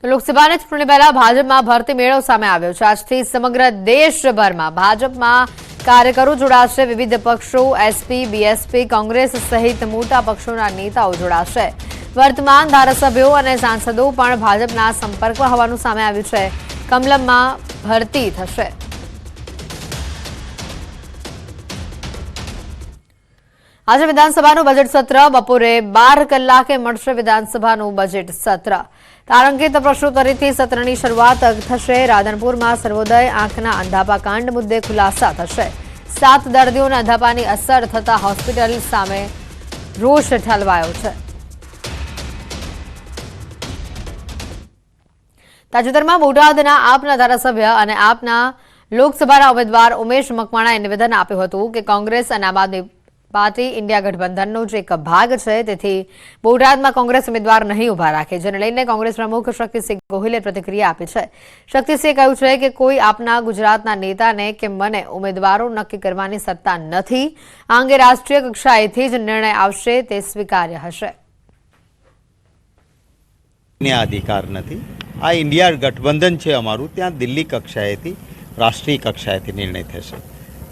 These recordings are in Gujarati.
લોકસભાની ચૂંટણી પહેલા ભાજપમાં ભરતી મેળો સામે આવ્યો છે। આજથી સમગ્ર દેશભરમાં ભાજપમાં કાર્યકરો જોડાશે। વિવિધ પક્ષો એસપી, બીએસપી, કોંગ્રેસ સહિત મોટા પક્ષોના નેતાઓ જોડાશે। વર્તમાન ધારાસભ્યો અને સાંસદો પણ ભાજપના સંપર્કમાં હોવાનું સામે આવ્યું છે। કમલમમાં ભરતી થશે। આજે વિધાનસભાનું બજેટ સત્ર બપોરે 12 કલાકે મળશે। વિધાનસભાનું બજેટ સત્ર તારાંકિત પ્રશ્નોત્તરીથી સત્રની શરૂઆત થશે। રાધનપુરમાં સર્વોદય આંખના અંધાપા કાંડ મુદ્દે ખુલાસા થશે। 7 દર્દીઓને અંધાપાની અસર થતા હોસ્પિટલ સામે રોષ ઠલવાયો છે। તાજેતરમાં બોટાદના આપના ધારાસભ્ય અને આપના લોકસભાના ઉમેદવાર ઉમેશ મકવાણાએ નિવેદન આપ્યું હતું કે કોંગ્રેસ અને આમ આદમી પાર્ટી ઇન્ડિયા ગઠબંધનનો જ એક ભાગ છે, તેથી બોટાદમાં કોંગ્રેસ ઉમેદવાર નહીં ઉભા રાખે, જેને લઈને કોંગ્રેસ પ્રમુખ શક્તિસિંહ ગોહિલે પ્રતિક્રિયા આપી છે। શક્તિસિંહે કહ્યું છે કે કોઈ આપના ગુજરાતના નેતાને કે મને ઉમેદવારો નક્કી કરવાની સત્તા નથી। આ અંગે રાષ્ટ્રીય કક્ષાએથી જ નિર્ણય આવશે, તે સ્વીકાર્ય હશે। અધિકાર નથી। આ ઇન્ડિયા ગઠબંધન છે અમારું, ત્યાં દિલ્હી કક્ષાએથી રાષ્ટ્રીય કક્ષાએથી નિર્ણય થશે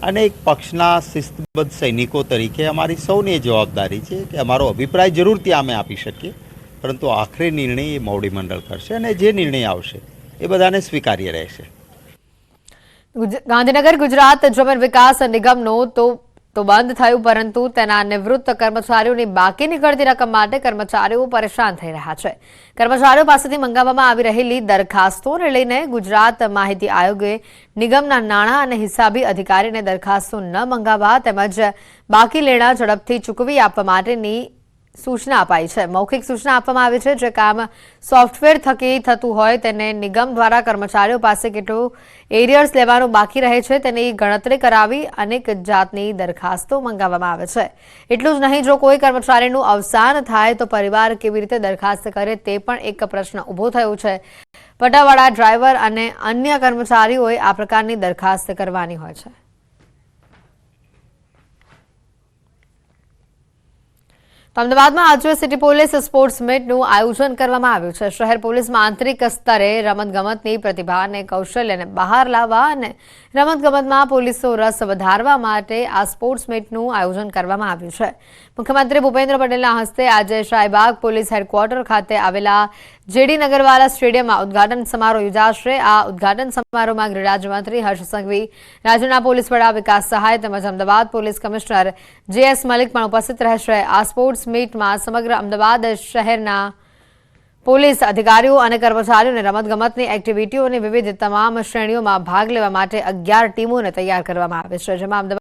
અને એક પક્ષના શિસ્તબદ્ધ સૈનિકો તરીકે અમારી સૌની જવાબદારી છે કે અમારો અભિપ્રાય જરૂર ત્યાં અમે આપી શકીએ, પરંતુ આખરી નિર્ણય એ મોવડી મંડળ કરશે અને જે નિર્ણય આવશે એ બધાને સ્વીકાર્ય રહેશે। ગાંધીનગર ગુજરાત જમીન વિકાસ નિગમનો તો બંધ થયું, પરંતુ તેના નિવૃત્ત કર્મચારીઓની બાકી નીકળતી રકમ માટે કર્મચારીઓ પરેશાન થઈ રહ્યા છે। કર્મચારીઓ પાસેથી મંગાવવામાં આવી રહેલી દરખાસ્તોને લઈને ગુજરાત માહિતી આયોગે નિગમના નાણાં અને હિસાબી અધિકારીને દરખાસ્તો ન મંગાવવા તેમજ બાકી લેણા ઝડપથી ચૂકવી આપવા માટેની સૂચના અપાઈ છે। મૌખિક સૂચના આપવામાં આવી છે। જે કામ સોફ્ટવેર થકી થતું હોય તેને નિગમ દ્વારા કર્મચારીઓ પાસે કેટલું એરિયર્સ લેવાનું બાકી રહે છે તેની ગણતરી કરાવી અનેક જાતની દરખાસ્તો મંગાવવામાં આવે છે। એટલું જ નહીં, જો કોઈ કર્મચારીનું અવસાન થાય તો પરિવાર કેવી રીતે દરખાસ્ત કરે તે પણ એક પ્રશ્ન ઊભો થયો છે। પટાવાળા, ડ્રાઈવર અને અન્ય કર્મચારીઓએ આ પ્રકારની દરખાસ્ત કરવાની હોય છે। અમદાવાદમાં આજે સિટી પોલીસ સ્પોર્ટ્સ મીટનું આયોજન કરવામાં આવ્યું છે। શહેર પોલીસમાં આંતરિક સ્તરે રમતગમતની પ્રતિભાને કૌશલ્યને બહાર લાવવા અને રમતગમતમાં પોલીસનો રસ વધારવા માટે આ સ્પોર્ટ્સ મીટનું આયોજન કરવામાં આવ્યું છે। મુખ્યમંત્રી ભૂપેન્દ્ર પટેલના હસ્તે આજે શાહીબાગ પોલીસ હેડક્વાર્ટર ખાતે આવેલા જેડી નગરવાલા સ્ટેડિયમમાં ઉદઘાટન સમારોહ યોજાશે। આ ઉદઘાટન સમારોહમાં ગૃહ રાજ્યમંત્રી હર્ષ સંઘવી, રાજ્યના પોલીસ વડા વિકાસ સહાય તેમજ Ahmedabad police commissioner JS Malik પણ ઉપસ્થિત રહેશે। આ સ્પોર્ટ્સ મીટમાં સમગ્ર અમદાવાદ શહેરના પોલીસ અધિકારીઓ અને કર્મચારીઓને રમતગમતની એક્ટિવિટીઓની વિવિધ તમામ શ્રેણીઓમાં ભાગ લેવા માટે 11 ટીમોને તૈયાર કરવામાં આવે છે, જેમાં અમદાવાદ